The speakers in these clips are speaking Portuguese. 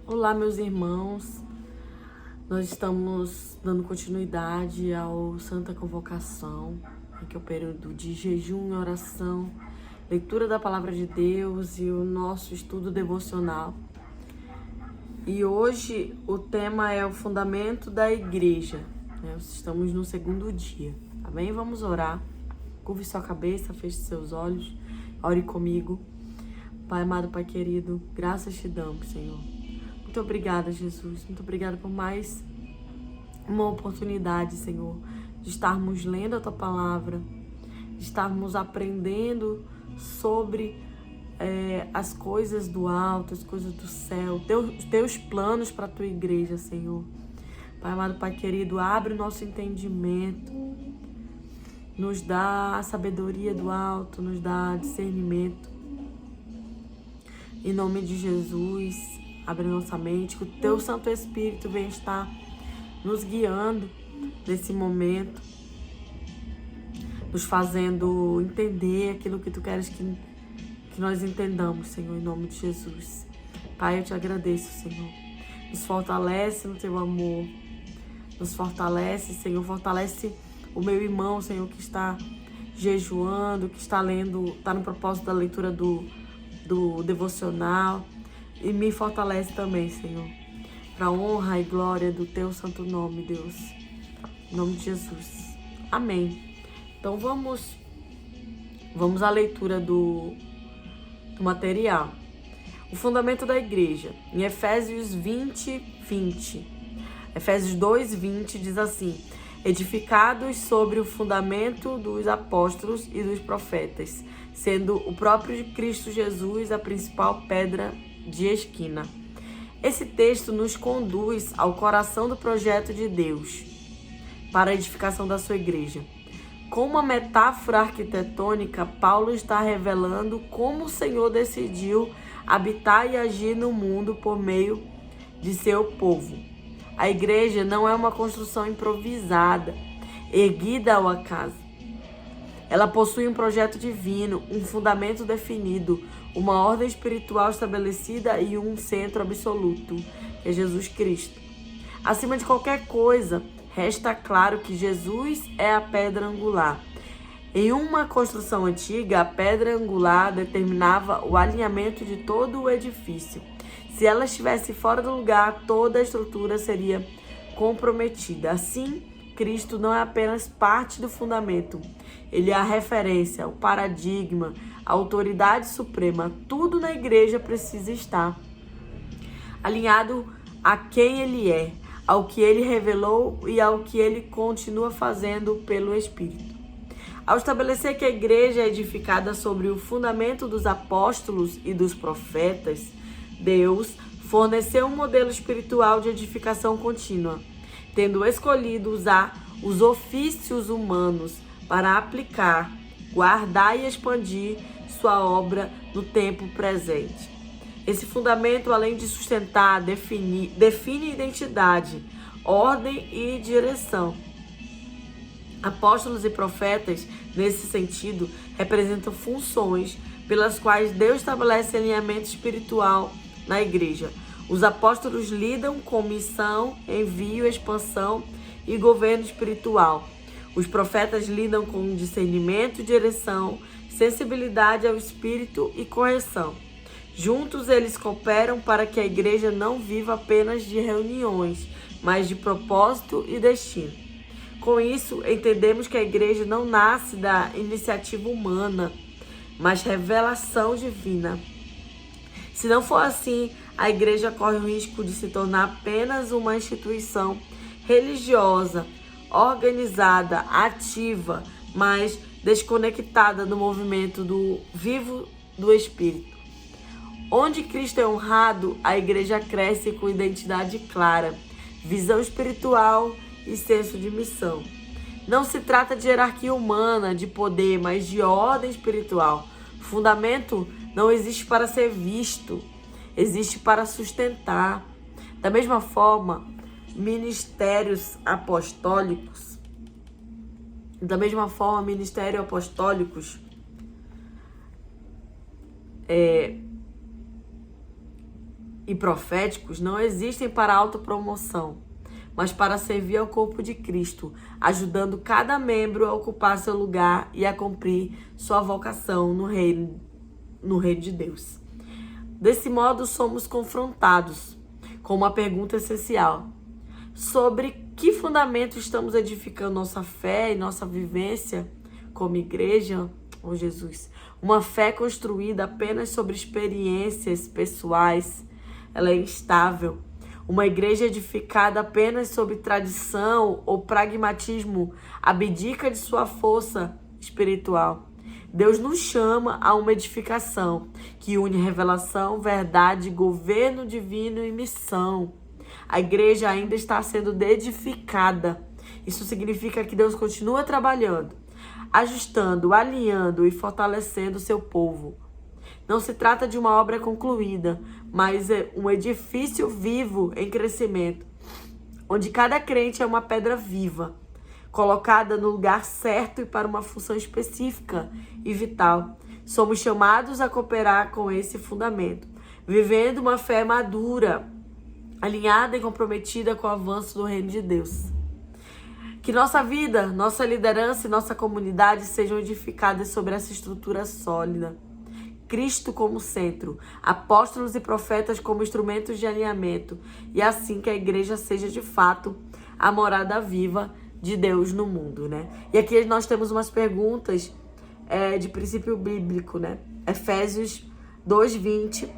Olá, meus irmãos. Nós estamos dando continuidade ao Santa Convocação, que é o período de jejum e oração, leitura da Palavra de Deus e o nosso estudo devocional. E hoje o tema é o fundamento da igreja. Estamos no segundo dia, tá bem? Vamos orar. Curve sua cabeça, feche seus olhos, ore comigo. Pai amado, Pai querido, graças te damos, Senhor. Muito obrigada, Jesus. Muito obrigada por mais uma oportunidade, Senhor, de estarmos lendo a Tua Palavra, de estarmos aprendendo sobre as coisas do alto, as coisas do céu, Teus planos para a Tua igreja, Senhor. Pai amado, Pai querido, abre o nosso entendimento, nos dá a sabedoria do alto, nos dá discernimento. Em nome de Jesus, abre nossa mente, que o Teu Santo Espírito venha estar nos guiando nesse momento, nos fazendo entender aquilo que Tu queres que nós entendamos, Senhor, em nome de Jesus. Pai, eu Te agradeço, Senhor. Nos fortalece no Teu amor, nos fortalece, Senhor, fortalece o meu irmão, Senhor, que está jejuando, que está lendo, está no propósito da leitura do devocional, e me fortalece também, Senhor, para a honra e glória do Teu santo nome, Deus, em nome de Jesus, amém. Então vamos à leitura do material. O fundamento da igreja, em Efésios 20. Efésios 2:20 diz assim: edificados sobre o fundamento dos apóstolos e dos profetas, sendo o próprio Cristo Jesus a principal pedra de esquina. Esse texto nos conduz ao coração do projeto de Deus para a edificação da sua igreja. Com uma metáfora arquitetônica, Paulo está revelando como o Senhor decidiu habitar e agir no mundo por meio de seu povo. A igreja não é uma construção improvisada, erguida ao acaso. Ela possui um projeto divino, um fundamento definido, uma ordem espiritual estabelecida e um centro absoluto, que é Jesus Cristo. Acima de qualquer coisa, resta claro que Jesus é a pedra angular. Em uma construção antiga, a pedra angular determinava o alinhamento de todo o edifício. Se ela estivesse fora do lugar, toda a estrutura seria comprometida. Assim, Cristo não é apenas parte do fundamento, ele é a referência, o paradigma, a autoridade suprema. Tudo na igreja precisa estar alinhado a quem ele é, ao que ele revelou e ao que ele continua fazendo pelo Espírito. Ao estabelecer que a igreja é edificada sobre o fundamento dos apóstolos e dos profetas, Deus forneceu um modelo espiritual de edificação contínua, tendo escolhido usar os ofícios humanos para aplicar, guardar e expandir sua obra no tempo presente. Esse fundamento, além de sustentar, define identidade, ordem e direção. Apóstolos e profetas, nesse sentido, representam funções pelas quais Deus estabelece alinhamento espiritual na igreja. Os apóstolos lidam com missão, envio, expansão e governo espiritual. Os profetas lidam com discernimento, direção, sensibilidade ao espírito e correção. Juntos eles cooperam para que a igreja não viva apenas de reuniões, mas de propósito e destino. Com isso, entendemos que a igreja não nasce da iniciativa humana, mas revelação divina. Se não for assim, a igreja corre o risco de se tornar apenas uma instituição religiosa, organizada, ativa, mas desconectada do movimento do vivo do Espírito. Onde Cristo é honrado, a igreja cresce com identidade clara, visão espiritual e senso de missão. Não se trata de hierarquia humana, de poder, mas de ordem espiritual. O fundamento não existe para ser visto, existe para sustentar. Da mesma forma, ministério apostólicos e proféticos não existem para autopromoção, mas para servir ao corpo de Cristo, ajudando cada membro a ocupar seu lugar e a cumprir sua vocação no reino de Deus. Desse modo, somos confrontados com uma pergunta essencial: sobre que fundamento estamos edificando nossa fé e nossa vivência como igreja? Oh, Jesus, uma fé construída apenas sobre experiências pessoais, ela é instável. Uma igreja edificada apenas sobre tradição ou pragmatismo abdica de sua força espiritual. Deus nos chama a uma edificação que une revelação, verdade, governo divino e missão. A igreja ainda está sendo edificada. Isso significa que Deus continua trabalhando, ajustando, alinhando e fortalecendo o seu povo. Não se trata de uma obra concluída, mas é um edifício vivo em crescimento, onde cada crente é uma pedra viva, colocada no lugar certo e para uma função específica e vital. Somos chamados a cooperar com esse fundamento, vivendo uma fé madura, alinhada e comprometida com o avanço do reino de Deus. Que nossa vida, nossa liderança e nossa comunidade sejam edificadas sobre essa estrutura sólida. Cristo como centro, apóstolos e profetas como instrumentos de alinhamento, e assim que a igreja seja de fato a morada viva de Deus no mundo, né? E aqui nós temos umas perguntas de princípio bíblico, né? Efésios 2:20,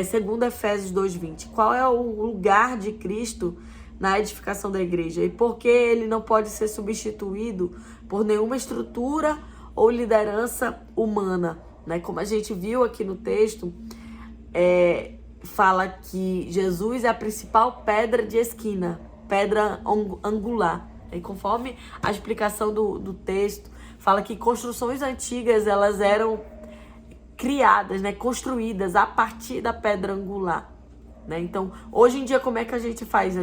segundo Efésios 2:20. Qual é o lugar de Cristo na edificação da igreja? E por que ele não pode ser substituído por nenhuma estrutura ou liderança humana? Né? Como a gente viu aqui no texto, fala que Jesus é a principal pedra de esquina, pedra angular. E conforme a explicação do texto, fala que construções antigas elas eram criadas, né, construídas a partir da pedra angular. Né? Então, hoje em dia, como é que a gente faz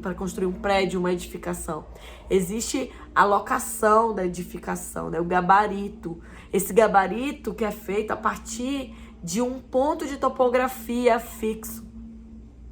para construir um prédio, uma edificação? Existe a locação da edificação, né? O gabarito. Esse gabarito que é feito a partir de um ponto de topografia fixo.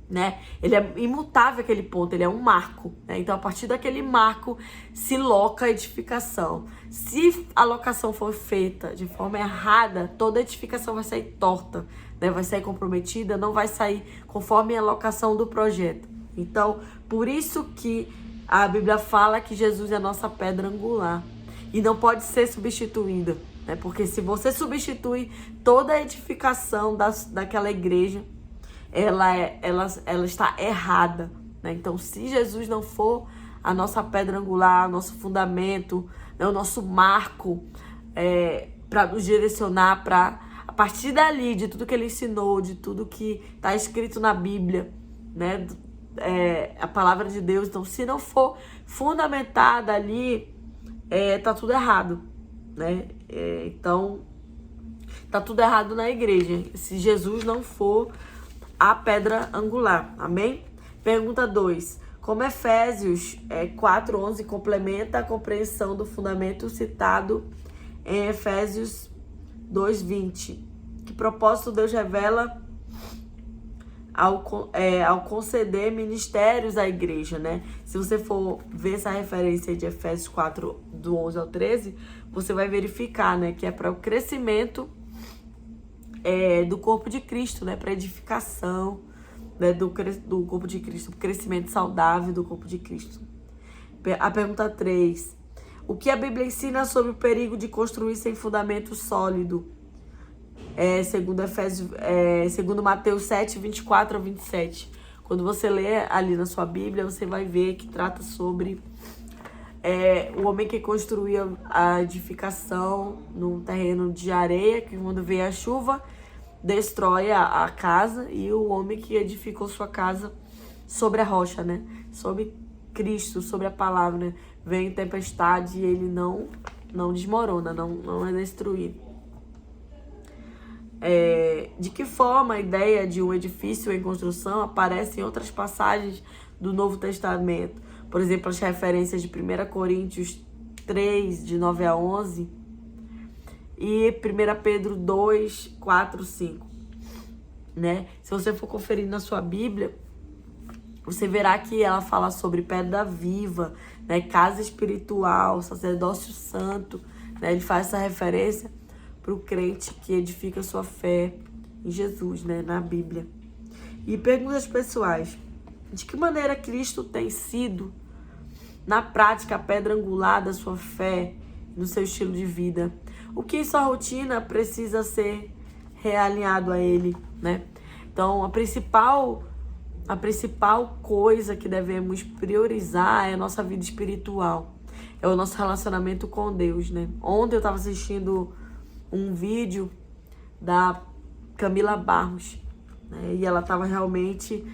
Né? Ele é imutável, aquele ponto, ele é um marco. Né? Então, a partir daquele marco, se loca a edificação. Se a locação for feita de forma errada, toda a edificação vai sair torta. Né? Vai sair comprometida, não vai sair conforme a locação do projeto. Então, por isso que a Bíblia fala que Jesus é a nossa pedra angular e não pode ser substituída, né? Porque se você substitui toda a edificação daquela igreja, ela está errada, né? Então, se Jesus não for a nossa pedra angular, nosso fundamento, né? O nosso marco para nos direcionar para a partir dali, de tudo que ele ensinou, de tudo que está escrito na Bíblia, né? A palavra de Deus. Então, se não for fundamentada ali, tá tudo errado, né? Então, tá tudo errado na igreja, se Jesus não for a pedra angular, amém? Pergunta 2. Como Efésios 4:11 complementa a compreensão do fundamento citado em Efésios 2:20? Que propósito Deus revela ao conceder ministérios à igreja, né? Se você for ver essa referência de Efésios 4, do 11 ao 13, você vai verificar, né, que é para o crescimento do corpo de Cristo, né, para edificação, né, do corpo de Cristo, crescimento saudável do corpo de Cristo. A pergunta 3. O que a Bíblia ensina sobre o perigo de construir sem fundamento sólido? Segundo Mateus 7, 24 a 27. Quando você lê ali na sua Bíblia, você vai ver que trata sobre o homem que construía a edificação no terreno de areia, que quando veio a chuva, destrói a casa, e o homem que edificou sua casa sobre a rocha, né? Sobre Cristo, sobre a palavra, né? Vem tempestade e ele não desmorona, não é destruído. De que forma a ideia de um edifício em construção aparece em outras passagens do Novo Testamento? Por exemplo, as referências de 1 Coríntios 3, de 9 a 11 e 1 Pedro 2, 4, 5. né? Se você for conferir na sua Bíblia, você verá que ela fala sobre pedra viva, né? Casa espiritual, sacerdócio santo, né? Ele faz essa referência para o crente que edifica sua fé em Jesus, né? Na Bíblia. E perguntas pessoais. De que maneira Cristo tem sido, na prática, a pedra angular da sua fé, no seu estilo de vida? O que em sua rotina precisa ser realinhado a Ele, né? Então, a principal coisa que devemos priorizar é a nossa vida espiritual. É o nosso relacionamento com Deus, né? Ontem eu estava assistindo um vídeo da Camila Barros, né? E ela estava realmente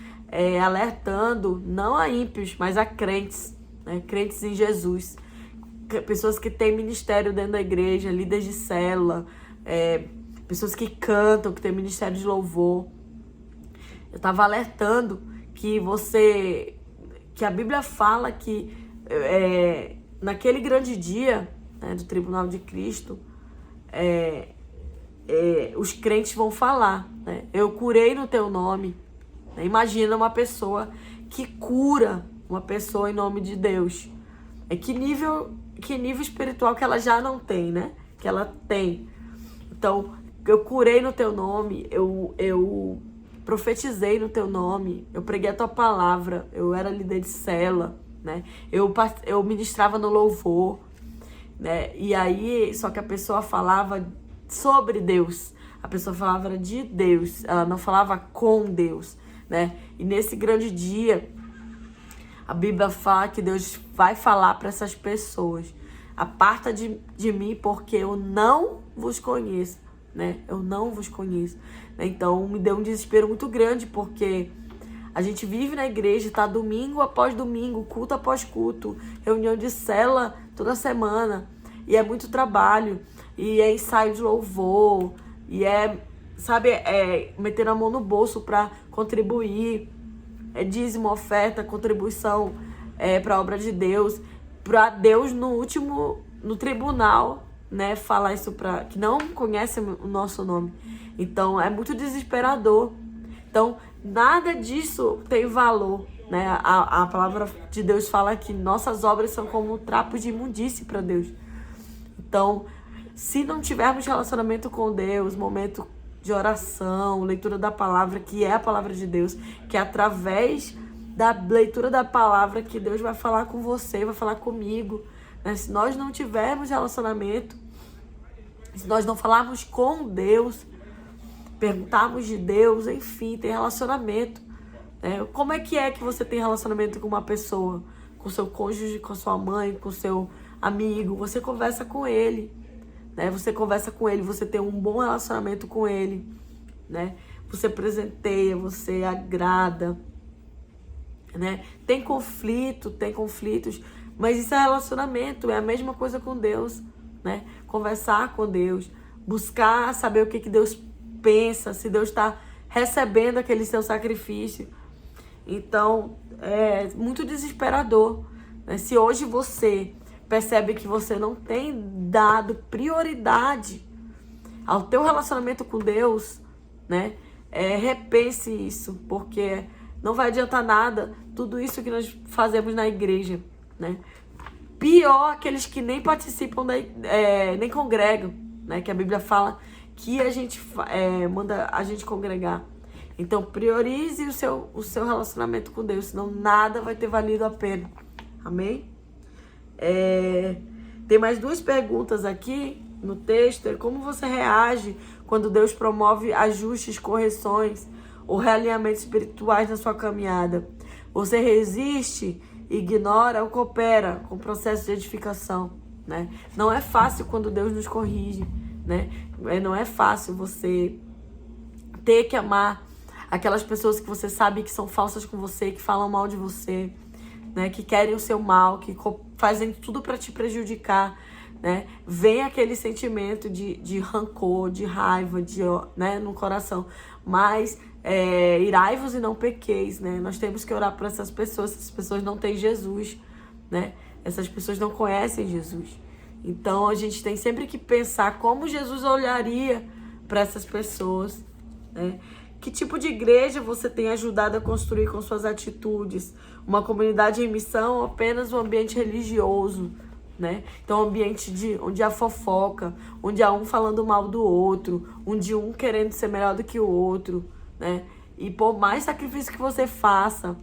alertando, não a ímpios, mas a crentes, né? Crentes em Jesus. Pessoas que têm ministério dentro da igreja, líderes de célula, pessoas que cantam, que têm ministério de louvor. Eu estava alertando que a Bíblia fala que naquele grande dia, né, do tribunal de Cristo, os crentes vão falar, né? Eu curei no teu nome. Né? Imagina uma pessoa que cura uma pessoa em nome de Deus. Que nível espiritual que ela já não tem, né? Que ela tem. Então, eu curei no teu nome, eu profetizei no teu nome, eu preguei a tua palavra, eu era líder de célula, né? Eu ministrava no louvor, né? E aí, só que a pessoa falava sobre Deus, a pessoa falava de Deus, ela não falava com Deus, né? E nesse grande dia, a Bíblia fala que Deus vai falar para essas pessoas: aparta de mim, porque eu não vos conheço, né? Eu não vos conheço. Então, me deu um desespero muito grande, porque a gente vive na igreja, tá domingo após domingo, culto após culto, reunião de célula toda semana, e é muito trabalho, e é ensaio de louvor, e meter a mão no bolso para contribuir, dízimo, oferta, contribuição para a obra de Deus, para Deus no tribunal, né, falar isso para que não conhece o nosso nome. Então é muito desesperador. Então nada disso tem valor, né? A palavra de Deus fala que nossas obras são como trapos de imundície para Deus. Então, se não tivermos relacionamento com Deus, momento de oração, leitura da palavra, que é a palavra de Deus, que é através da leitura da palavra que Deus vai falar com você, vai falar comigo, né? Se nós não tivermos relacionamento, se nós não falarmos com Deus, perguntarmos de Deus, enfim, ter relacionamento, né? Como é que você tem relacionamento com uma pessoa? Com seu cônjuge, com sua mãe, com seu amigo? Você conversa com ele, né? Você conversa com ele, você tem um bom relacionamento com ele, né? Você presenteia, você agrada, né? Tem conflitos, mas isso é relacionamento, é a mesma coisa com Deus, né? Conversar com Deus, buscar saber o que Deus pensa, se Deus está recebendo aquele seu sacrifício. Então, é muito desesperador, né? Se hoje você percebe que você não tem dado prioridade ao teu relacionamento com Deus, né? Repense isso, porque não vai adiantar nada tudo isso que nós fazemos na igreja, né? Pior aqueles que nem participam, nem congregam, né? Que a Bíblia fala que a gente manda a gente congregar. Então, priorize o seu relacionamento com Deus, senão nada vai ter valido a pena. Amém? Tem mais 2 perguntas aqui no texto. Como você reage quando Deus promove ajustes, correções ou realinhamentos espirituais na sua caminhada? Você resiste, ignora ou coopera com o processo de edificação, né? Não é fácil quando Deus nos corrige, né? Não é fácil você ter que amar aquelas pessoas que você sabe que são falsas com você, que falam mal de você, né? Que querem o seu mal, que fazem tudo para te prejudicar, né? Vem aquele sentimento de rancor, de raiva, né? No coração. Mas irai-vos e não pequeis, né? Nós temos que orar por essas pessoas não têm Jesus, né? Essas pessoas não conhecem Jesus. Então a gente tem sempre que pensar como Jesus olharia para essas pessoas, né? Que tipo de igreja você tem ajudado a construir com suas atitudes? Uma comunidade em missão ou apenas um ambiente religioso, né? Então, um ambiente onde há fofoca, onde há um falando mal do outro, onde um querendo ser melhor do que o outro, né? E por mais sacrifício que você faça,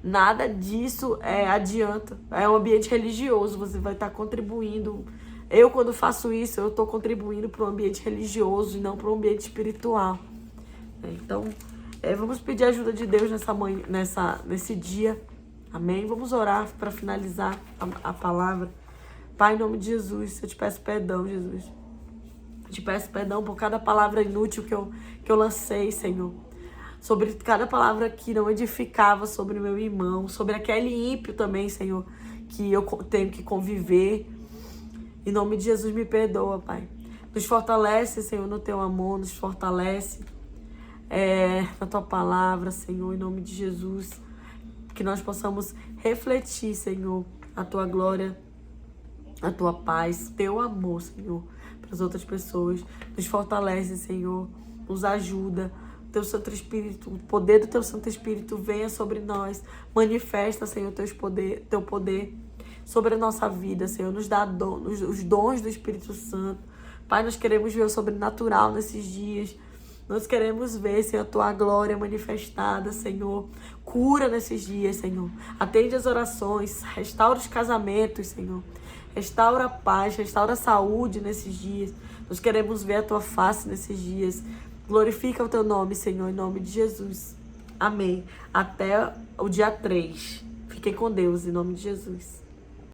nada disso adianta. É um ambiente religioso, você vai estar contribuindo. Eu, quando faço isso, eu estou contribuindo para um ambiente religioso e não para um ambiente espiritual. Então, vamos pedir a ajuda de Deus nesse dia. Amém? Vamos orar para finalizar a palavra. Pai, em nome de Jesus, eu te peço perdão, Jesus. Eu te peço perdão por cada palavra inútil que eu lancei, Senhor. Sobre cada palavra que não edificava sobre meu irmão, sobre aquele ímpio também, Senhor, que eu tenho que conviver. Em nome de Jesus, me perdoa, Pai. Nos fortalece, Senhor, no teu amor, nos fortalece na tua palavra, Senhor, em nome de Jesus. Que nós possamos refletir, Senhor, a tua glória, a tua paz, teu amor, Senhor, para as outras pessoas. Nos fortalece, Senhor, nos ajuda. Teu Santo Espírito, o poder do teu Santo Espírito venha sobre nós. Manifesta, Senhor, teu poder sobre a nossa vida, Senhor. Nos dá os dons do Espírito Santo. Pai, nós queremos ver o sobrenatural nesses dias. Nós queremos ver, Senhor, a tua glória manifestada, Senhor. Cura nesses dias, Senhor. Atende as orações. Restaura os casamentos, Senhor. Restaura a paz, restaura a saúde nesses dias. Nós queremos ver a tua face nesses dias. Glorifica o teu nome, Senhor, em nome de Jesus. Amém. Até o dia 3. Fiquem com Deus, em nome de Jesus.